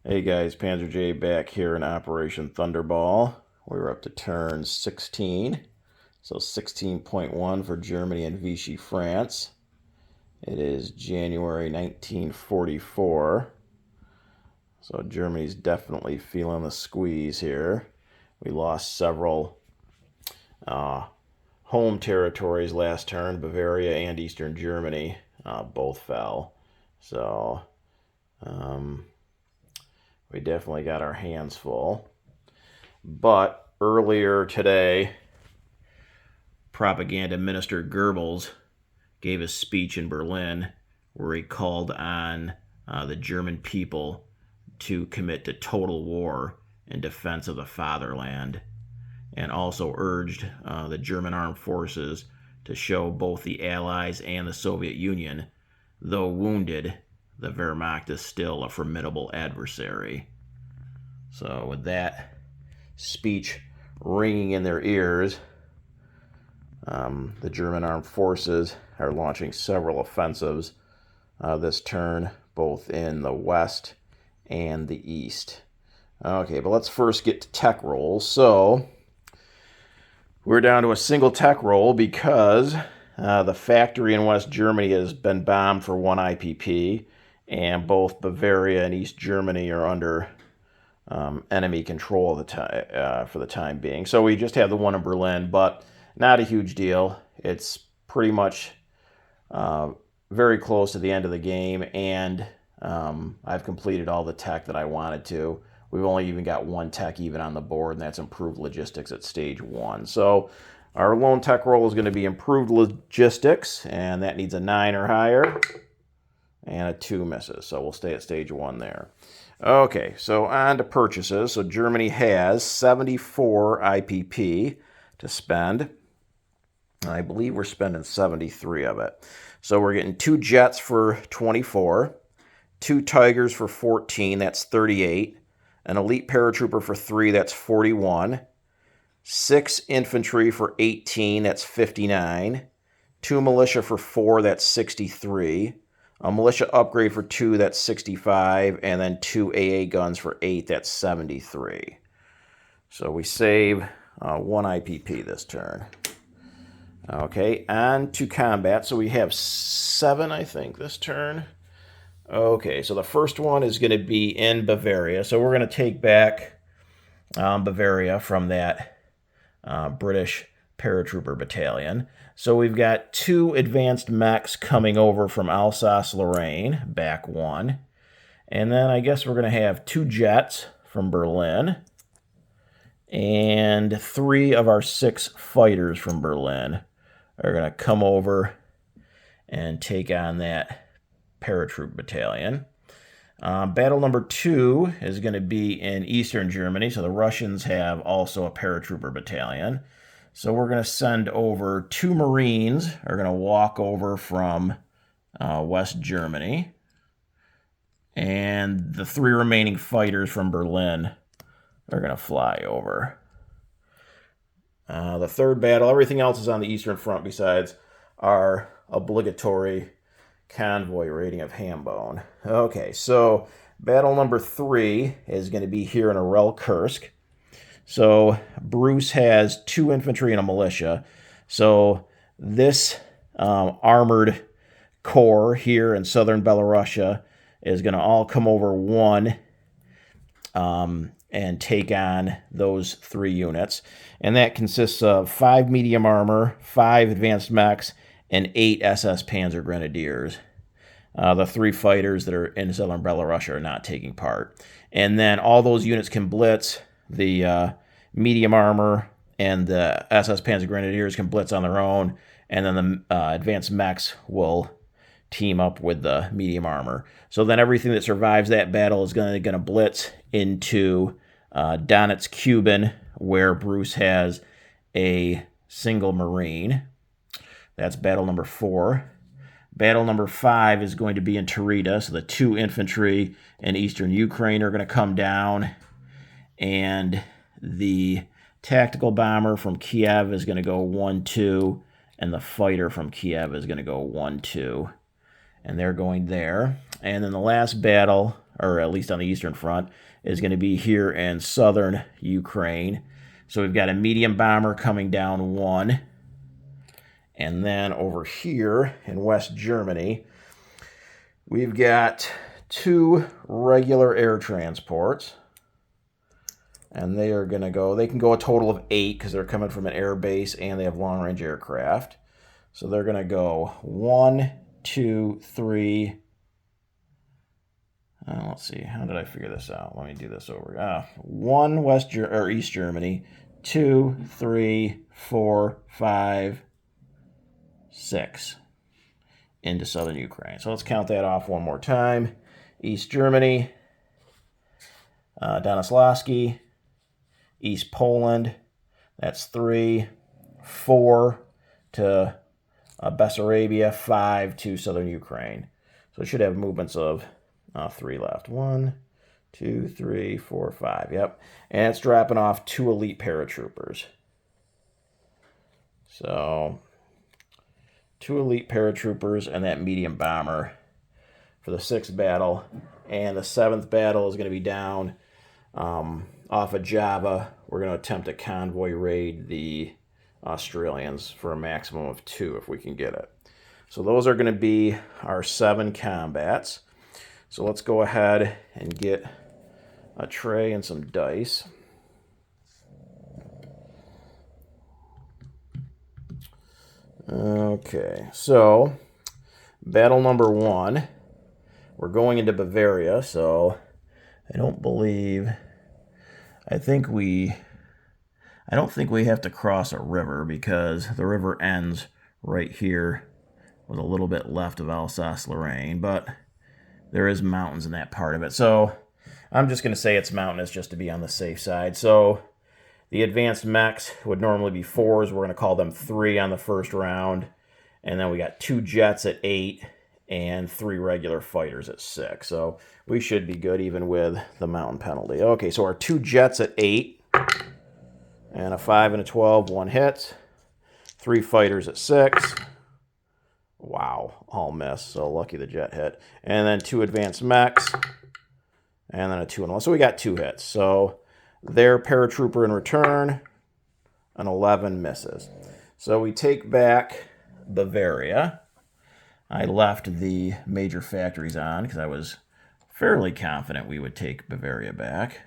Hey guys, Panzer J back here in Operation Thunderball. We're up to turn 16. So 16.1 for Germany and Vichy, France. It is January 1944. So Germany's definitely feeling the squeeze here. We lost several home territories last turn. Bavaria and Eastern Germany both fell. So we definitely got our hands full. But earlier today, Propaganda Minister Goebbels gave a speech in Berlin where he called on the German people to commit to total war in defense of the fatherland, and also urged the German armed forces to show both the Allies and the Soviet Union, though wounded, the Wehrmacht is still a formidable adversary. So with that speech ringing in their ears, the German armed forces are launching several offensives this turn, both in the west and the east. Okay, but let's first get to tech rolls. So we're down to a single tech roll because the factory in West Germany has been bombed for 1 IPP, and both Bavaria and East Germany are under enemy control for the time being. So we just have the one in Berlin, but not a huge deal. It's pretty much very close to the end of the game, and I've completed all the tech that I wanted to. We've only even got one tech even on the board, and that's improved logistics at stage 1. So our lone tech roll is going to be improved logistics, and that needs a 9 or higher, and a 2 misses. So we'll stay at stage 1 there. Okay, so on to purchases. So Germany has 74 IPP to spend. I believe we're spending 73 of it. So we're getting 2 jets for 24, 2 Tigers for 14, that's 38, an elite paratrooper for 3, that's 41, 6 infantry for 18, that's 59, 2 militia for 4, that's 63, a militia upgrade for 2, that's 65, and then 2 AA guns for 8, that's 73. So we save 1 IPP this turn. Okay, on to combat. So we have 7, I think, this turn. Okay, so the first one is going to be in Bavaria. So we're going to take back Bavaria from that British paratrooper battalion. So we've got 2 advanced mechs coming over from Alsace-Lorraine, back 1. And then I guess we're going to have 2 jets from Berlin, and 3 of our 6 fighters from Berlin are going to come over and take on that paratroop battalion. Battle number 2 is going to be in Eastern Germany, so the Russians have also a paratrooper battalion. So we're going to send over 2 Marines, are going to walk over from West Germany, and the 3 remaining fighters from Berlin are going to fly over. The third battle, everything else is on the Eastern Front besides our obligatory convoy raiding of Hambone. Okay, so battle number 3 is going to be here in Kursk. So Bruce has 2 infantry and a militia. So this armored corps here in southern Belarusia is going to all come over 1 and take on those 3 units. And that consists of 5 medium armor, 5 advanced mechs, and 8 SS Panzer Grenadiers. The 3 fighters that are in southern Belarus are not taking part. And then all those units can blitz. The medium armor and the SS Panzer Grenadiers can blitz on their own, and then the advanced mechs will team up with the medium armor. So then everything that survives that battle is going to blitz into Donetsk Kuban, where Bruce has a single Marine. That's battle number 4. Battle number 5 is going to be in Tarita, so the 2 infantry in eastern Ukraine are going to come down, and the tactical bomber from Kiev is going to go 1-2, and the fighter from Kiev is going to go 1-2, and they're going there. And then the last battle or at least on the Eastern Front, is going to be here in southern Ukraine. So we've got a medium bomber coming down 1. And then over here in West Germany, we've got 2 regular air transports. And they are going to go, they can go a total of 8 because they're coming from an air base and they have long-range aircraft. So they're going to go 1, 2, 3. Let's see, how did I figure this out? Let me do this over. 1 East Germany, 2, 3, 4, 5, 6 into southern Ukraine. So let's count that off one more time. East Germany, Donoslavsky, East Poland, that's 3, 4 to Bessarabia, 5 to southern Ukraine. So it should have movements of 3 left. 1, 2, 3, 4, 5. Yep. And it's dropping off 2 elite paratroopers. So 2 elite paratroopers and that medium bomber for the 6th battle. And the 7th battle is going to be down off of Java. We're going to attempt to convoy raid the Australians for a maximum of 2 if we can get it. So those are going to be our 7 combats. So let's go ahead and get a tray and some dice. Okay, so battle number 1. We're going into Bavaria, so I don't think we have to cross a river because the river ends right here with a little bit left of Alsace-Lorraine, but there is mountains in that part of it. So I'm just going to say it's mountainous just to be on the safe side. So the advanced mechs would normally be 4s. We're going to call them 3 on the first round. And then we got 2 jets at 8 and 3 regular fighters at 6. So we should be good even with the mountain penalty. Okay, so our 2 jets at 8 and a 5 and a 12, 1 hit. 3 fighters at 6. Wow, all miss. So lucky the jet hit. And then 2 advanced mechs. And then a 2 and 1. So we got 2 hits. So their paratrooper in return, an 11 misses. So we take back Bavaria. I left the major factories on because I was fairly confident we would take Bavaria back.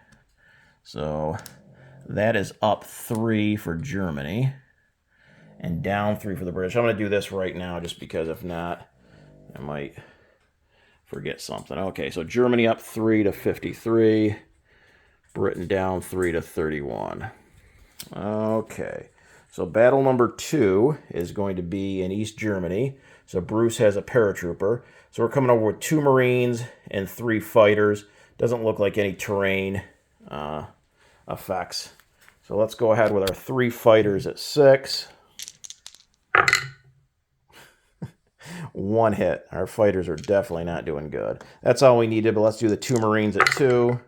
So that is up 3 for Germany and down 3 for the British. I'm going to do this right now just because if not, I might forget something. Okay, so Germany up 3 to 53. Britain down 3 to 31. Okay, so battle number 2 is going to be in East Germany. So Bruce has a paratrooper. So we're coming over with 2 Marines and 3 fighters. Doesn't look like any terrain effects. So let's go ahead with our 3 fighters at 6. 1 hit. Our fighters are definitely not doing good. That's all we needed, but let's do the 2 Marines at 2.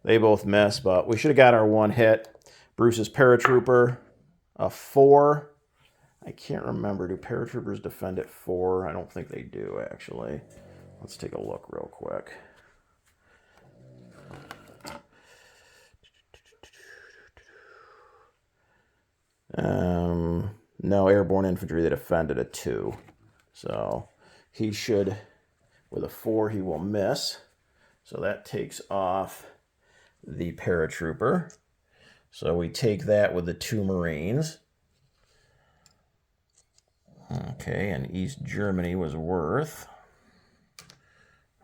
They both miss, but we should have got our 1 hit. Bruce's paratrooper, a 4. I can't remember. Do paratroopers defend at 4? I don't think they do, actually. Let's take a look real quick. No, airborne infantry, they defended at 2. So he should, with a 4, he will miss. So that takes off the paratrooper. So we take that with the 2 Marines. Okay, and East Germany was worth...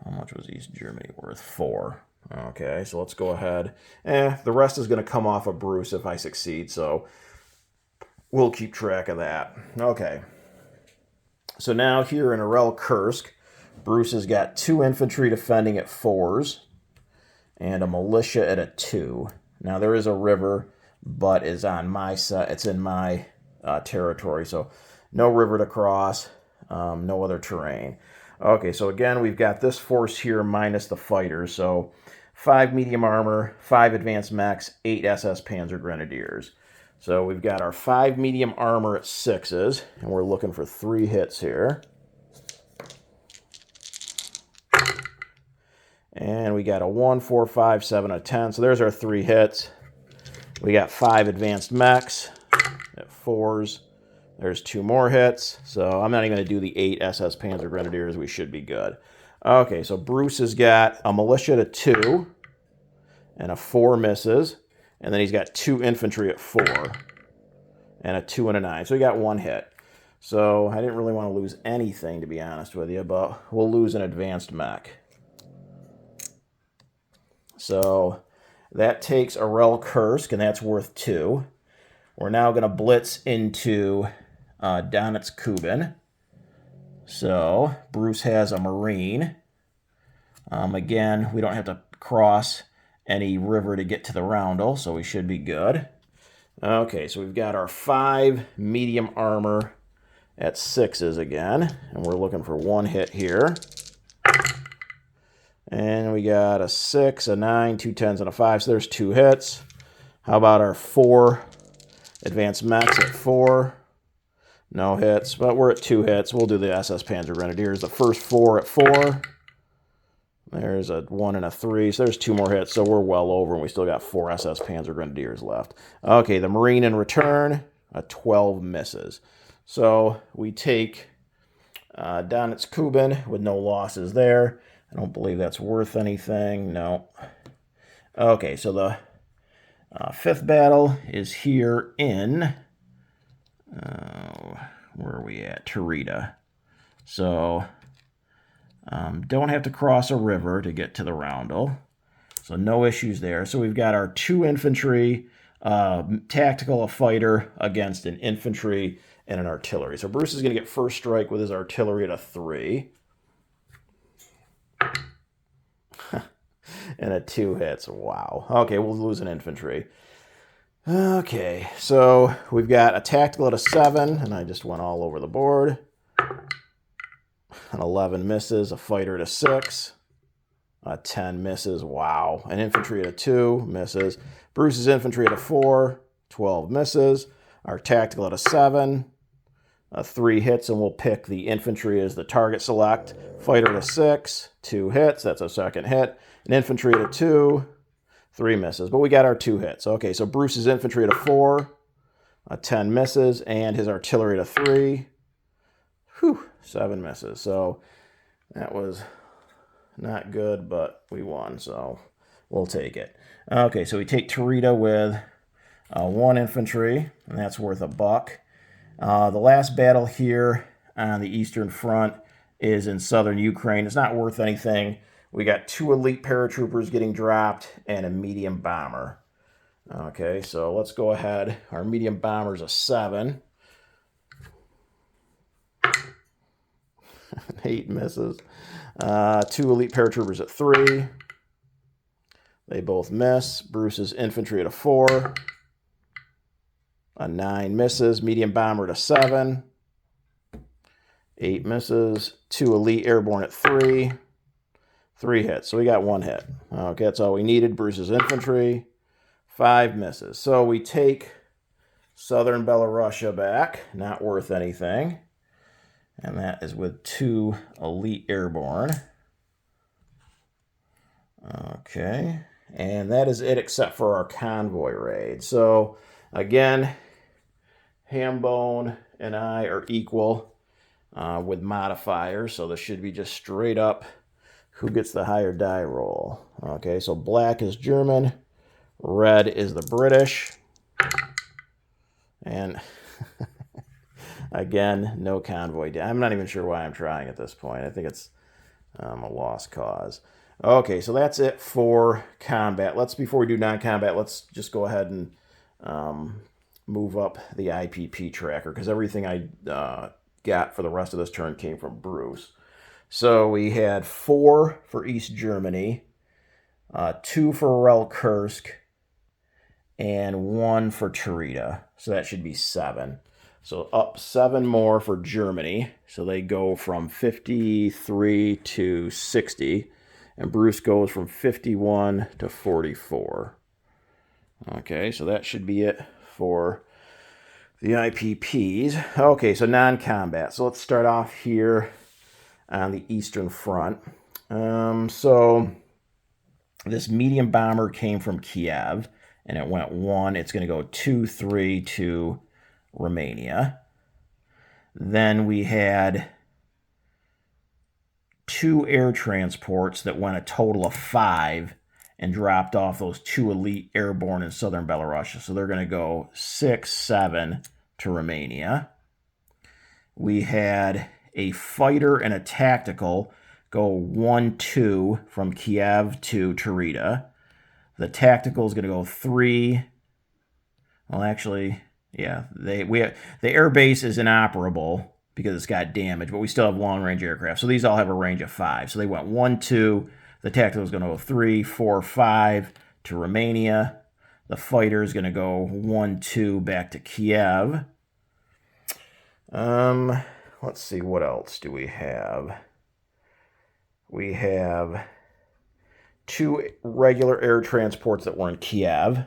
How much was East Germany worth? 4. Okay, so let's go ahead. The rest is going to come off of Bruce if I succeed, so we'll keep track of that. Okay. So now here in Arel Kursk, Bruce has got 2 infantry defending at 4s and a militia at a 2. Now there is a river, but is on my side. It's in my territory, so no river to cross, no other terrain. Okay, so again, we've got this force here minus the fighters. So 5 medium armor, 5 advanced mechs, 8 SS Panzer Grenadiers. So we've got our 5 medium armor at 6s, and we're looking for 3 hits here. And we got a 1, 4, 5, 7, a 10. So there's our 3 hits. We got 5 advanced mechs at 4s. There's 2 more hits. So I'm not even going to do the 8 SS Panzer Grenadiers. We should be good. Okay, so Bruce has got a militia to 2 and a 4 misses. And then he's got 2 infantry at 4 and a 2 and a 9. So he got 1 hit. So I didn't really want to lose anything, to be honest with you, but we'll lose an advanced mech. So that takes Arel Kursk, and that's worth 2. We're now going to blitz into Donetsk Kuban. So Bruce has a Marine. Again, we don't have to cross any river to get to the roundel, so we should be good. Okay, so we've got our 5 medium armor at 6s again, and we're looking for 1 hit here. And we got a 6, a 9, 2 10s, and a 5, so there's 2 hits. How about our 4 advanced mechs at 4? No hits, but we're at 2 hits. We'll do the SS Panzer Grenadiers. The first 4 at 4. There's a 1 and a 3, so there's 2 more hits, so we're well over, and we still got 4 SS Panzer Grenadiers left. Okay, the Marine in return, a 12 misses. So we take Donetsk Kuban with no losses there. I don't believe that's worth anything. No. Okay, so the 5th battle is here in, where are we at? Tarita. So don't have to cross a river to get to the roundel. So no issues there. So we've got our 2 infantry, tactical, a fighter against an infantry and an artillery. So Bruce is going to get first strike with his artillery at a 3. And a 2 hits. Wow. Okay, we'll lose an infantry. Okay, so we've got a tactical at a 7, and I just went all over the board. An 11 misses, a fighter at a 6. A 10 misses. Wow. An infantry at a 2 misses. Bruce's infantry at a 4. 12 misses. Our tactical at a 7. 3 hits, and we'll pick the infantry as the target select. Fighter at a 6. 2 hits. That's a second hit. An infantry at a 2. 3 misses. But we got our 2 hits. Okay, so Bruce's infantry at a 4. A 10 misses. And his artillery at a 3. Whew. 7 misses. So that was not good, but we won, so we'll take it. Okay, so we take Tarita with 1 infantry, and that's worth $1. The last battle here on the Eastern Front is in southern Ukraine. It's not worth anything. We got 2 elite paratroopers getting dropped and a medium bomber. Okay, so let's go ahead. Our medium bomber's a 7. 8 misses. 2 elite paratroopers at 3. They both miss. Bruce's infantry at a 4. A 9 misses. Medium bomber at a 7. 8 misses. 2 elite airborne at 3. 3 hits. So we got 1 hit. Okay, that's all we needed. Bruce's infantry. 5 misses. So we take southern Belarusia back. Not worth anything. And that is with 2 elite airborne. Okay. And that is it except for our convoy raid. So, again, Hambone and I are equal with modifiers. So this should be just straight up who gets the higher die roll. Okay, so black is German. Red is the British. And... again, no convoy. I'm not even sure why I'm trying at this point. I think it's a lost cause. Okay, so that's it for combat. Before we do non-combat, let's just go ahead and move up the IPP tracker, because everything I got for the rest of this turn came from Bruce. So we had 4 for East Germany, 2 for Arel Kursk, and 1 for Tarita. So that should be 7. So up 7 more for Germany. So they go from 53 to 60. And Bruce goes from 51 to 44. Okay, so that should be it for the IPPs. Okay, so non-combat. So let's start off here on the Eastern Front. So This medium bomber came from Kiev, and it went 1. It's going to go 2, 3 to Romania. Then we had 2 air transports that went a total of 5 and dropped off those 2 elite airborne in southern Belarus. So they're going to go 6, 7 to Romania. We had a fighter and a tactical go 1, 2 from Kiev to Tarita. The tactical is going to go 3. Well, actually, yeah, the air base is inoperable because it's got damage, but we still have long-range aircraft. So these all have a range of 5. So they went 1, 2. The tactical is going to go 3, 4, 5 to Romania. The fighter is going to go 1, 2 back to Kiev. Let's see, what else do we have? We have 2 regular air transports that were in Kiev.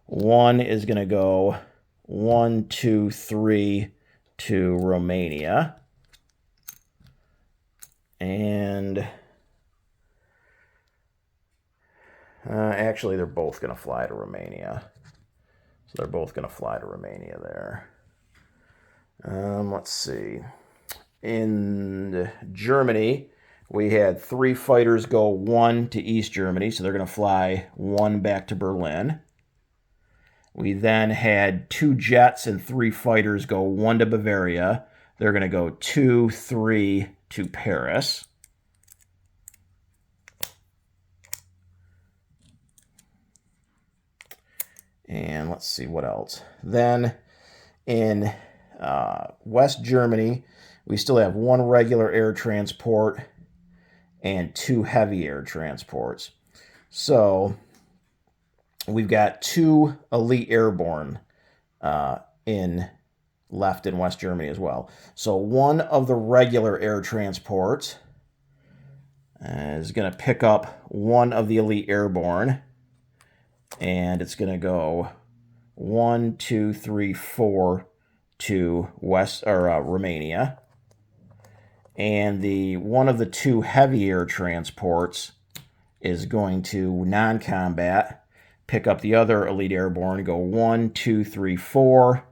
One is going to go 1, 2, 3 to Romania. And actually, they're both going to fly to Romania. So they're both going to fly to Romania there. Let's see. In Germany, we had 3 fighters go 1 to East Germany, so they're going to fly 1 back to Berlin. We then had 2 jets and 3 fighters go 1 to Bavaria. They're going to go 2, 3 to Paris. And let's see what else. Then in West Germany, we still have 1 regular air transport and 2 heavy air transports. So we've got 2 elite airborne left in West Germany as well. So one of the regular air transports is going to pick up 1 of the elite airborne, and it's going to go 1, 2, 3, 4 to Romania. And the one of the 2 heavy air transports is going to non-combat, pick up the other elite airborne, go 1, 2, 3, 4,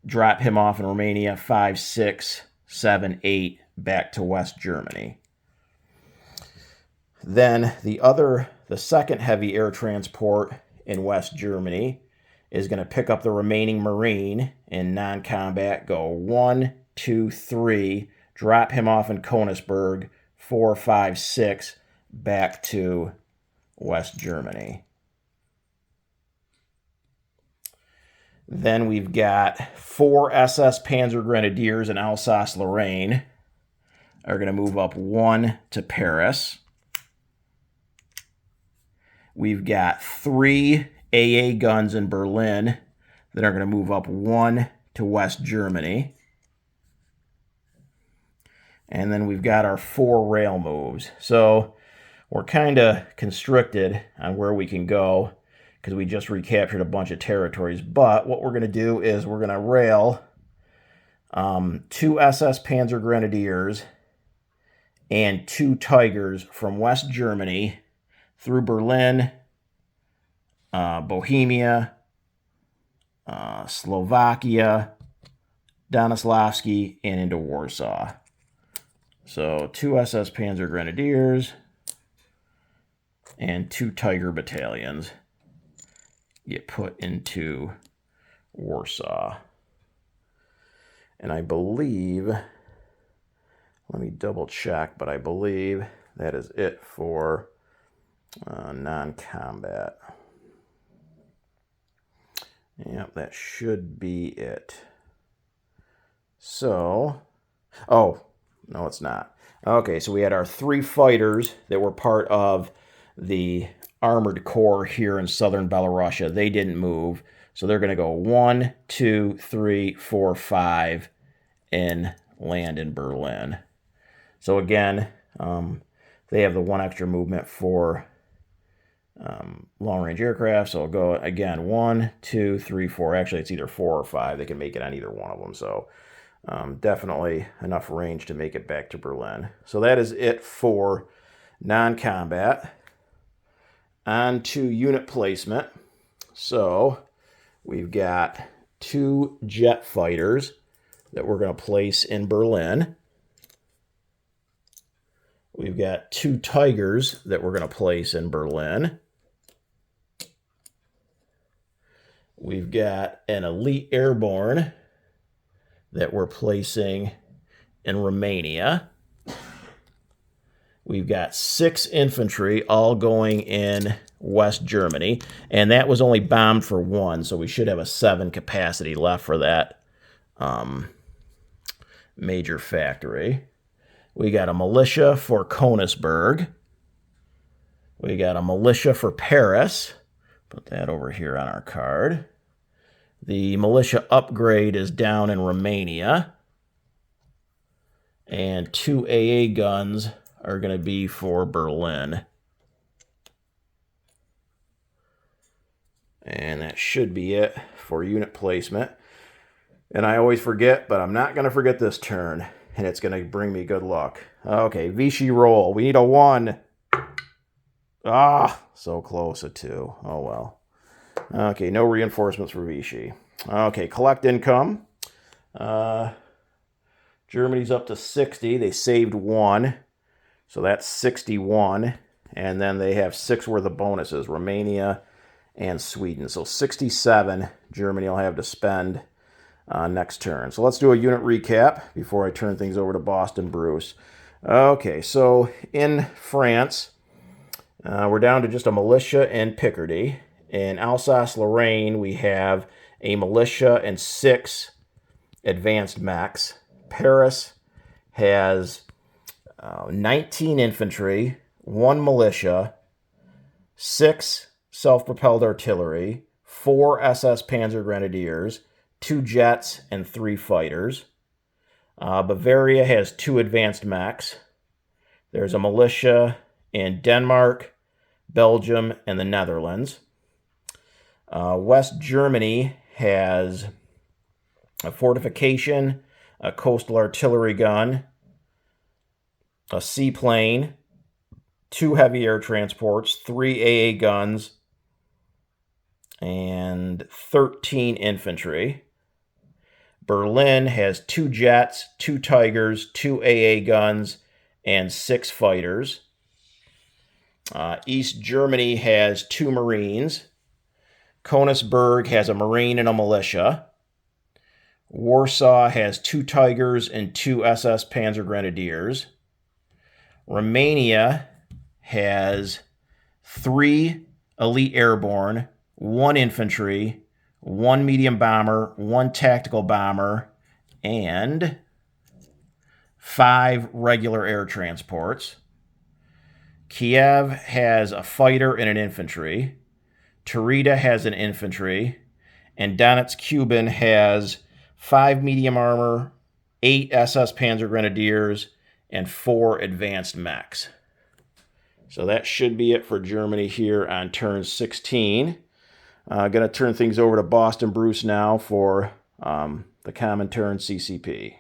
drop him off in Romania, 5, 6, 7, 8, back to West Germany. Then the second heavy air transport in West Germany is going to pick up the remaining Marine in non-combat, go 1, 2, 3, drop him off in Königsberg, 4, 5, 6, back to West Germany. Then we've got 4 SS Panzer Grenadiers in Alsace-Lorraine are going to move up 1 to Paris. We've got 3 AA guns in Berlin that are going to move up 1 to West Germany. And then we've got our 4 rail moves. So we're kind of constricted on where we can go because we just recaptured a bunch of territories. But what we're going to do is we're going to rail 2 SS Panzer Grenadiers and 2 Tigers from West Germany through Berlin, Bohemia, Slovakia, Donislavsky, and into Warsaw. So 2 SS Panzer Grenadiers and 2 Tiger battalions get put into Warsaw. And I believe, let me double check, but I believe that is it for non-combat. Yep, that should be it. So, oh, no, it's not. Okay, so we had our 3 fighters that were part of the Armored Corps here in southern Belarus. They didn't move, so they're going to go 1, 2, 3, 4, 5 and land in Berlin. So again, they have the 1 extra movement for long-range aircraft. So I'll go again 1, 2, 3, 4. Actually, it's either 4 or 5. They can make it on either one of them. So definitely enough range to make it back to Berlin. So that is it for non-combat. On to unit placement. So we've got 2 jet fighters that we're going to place in Berlin. We've got 2 Tigers that we're going to place in Berlin. We've got an elite airborne that we're placing in Romania. We've got 6 infantry all going in West Germany, and that was only bombed for 1, so we should have a 7 capacity left for that major factory. We got a militia for Königsberg. We got a militia for Paris. Put that over here on our card. The militia upgrade is down in Romania. And 2 AA guns are going to be for Berlin. And that should be it for unit placement. And I always forget, but I'm not going to forget this turn. And it's going to bring me good luck. Okay, Vichy roll. We need a 1. Ah, so close, a 2. Oh, well. Okay, no reinforcements for Vichy. Okay, collect income. Germany's up to 60. They saved 1. So that's 61. And then they have 6 worth of bonuses. Romania and Sweden. So 67 Germany will have to spend next turn. So let's do a unit recap before I turn things over to Boston Bruce. Okay, so in France, we're down to just a militia and Picardy. In Alsace-Lorraine, we have a militia and 6 advanced mechs. Paris has 19 infantry, 1 militia, 6 self-propelled artillery, 4 SS Panzer Grenadiers, 2 jets, and 3 fighters. Bavaria has 2 advanced mechs. There's a militia in Denmark, Belgium, and the Netherlands. West Germany has a fortification, a coastal artillery gun, a seaplane, 2 heavy air transports, 3 AA guns, and 13 infantry. Berlin has 2 jets, 2 Tigers, 2 AA guns, and 6 fighters. East Germany has 2 Marines. Königsberg has a Marine and a militia. Warsaw has 2 Tigers and 2 SS Panzer Grenadiers. Romania has 3 elite airborne, 1 infantry, 1 medium bomber, 1 tactical bomber, and 5 regular air transports. Kiev has a fighter and an infantry. Tarita has an infantry. And Donetsk-Kuban has 5 medium armor, 8 SS Panzer Grenadiers, and 4 advanced mechs. So that should be it for Germany here on turn 16. I'm going to turn things over to Boston Bruce now for the common turn CCP.